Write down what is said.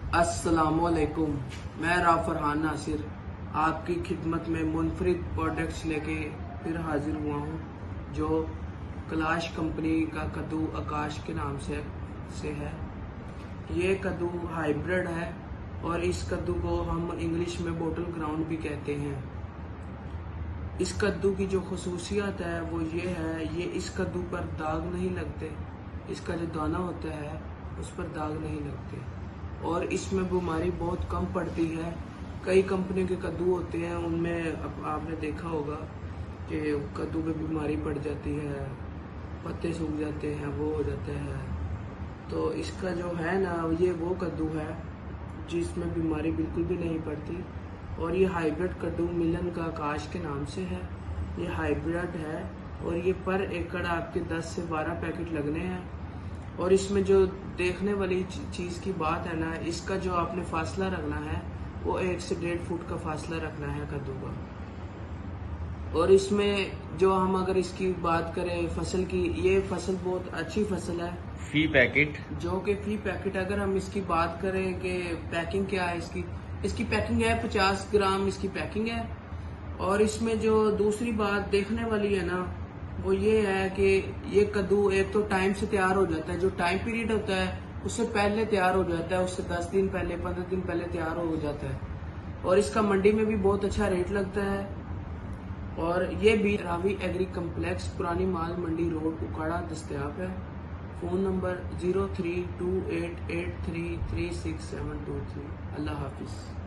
अस्सलाम वालेकुम। मैं राव फरहान नासिर आपकी खिदमत में मुनफरिद प्रोडक्ट्स लेके फिर हाजिर हुआ हूँ, जो कलाश कंपनी का कद्दू आकाश के नाम से है। ये कद्दू हाइब्रिड है और इस कद्दू को हम इंग्लिश में बोटल ग्राउंड भी कहते हैं। इस कद्दू की जो खसूसियत है वो ये है, ये इस कद्दू पर दाग नहीं लगते। इसका जो दाना होता है उस पर दाग नहीं लगते और इसमें बीमारी बहुत कम पड़ती है। कई कंपनी के कद्दू होते हैं, उनमें आपने देखा होगा कि कद्दू पे बीमारी पड़ जाती है, पत्ते सूख जाते हैं, वो हो जाता है। तो इसका जो है ना, ये वो कद्दू है जिसमें बीमारी बिल्कुल भी नहीं पड़ती। और ये हाइब्रिड कद्दू मिलन का आकाश के नाम से है। ये हाइब्रिड है और ये पर एकड़ आपके 10 से 12 पैकेट लगने हैं। और इसमें जो देखने वाली चीज़ की बात है ना, इसका जो आपने फासला रखना है वो 1 से 1.5 फुट का फासला रखना है कद्दू का। और इसमें जो हम अगर इसकी बात करें फसल की, ये फसल बहुत अच्छी फसल है। फी पैकेट फी पैकेट अगर हम इसकी बात करें कि पैकिंग क्या है, इसकी पैकिंग है 50 ग्राम इसकी पैकिंग है। और इसमें जो दूसरी बात देखने वाली है ना, वो ये है कि ये कद्दू एक तो टाइम से तैयार हो जाता है। जो टाइम पीरियड होता है उससे पहले तैयार हो जाता है, उससे 10 दिन पहले 15 दिन पहले तैयार हो जाता है। और इसका मंडी में भी बहुत अच्छा रेट लगता है। और ये भी रावी एग्री कम्प्लेक्स पुरानी माल मंडी रोड उकाड़ा दस्तयाब है। Phone number 0328833673। अल्लाह हाफिज़।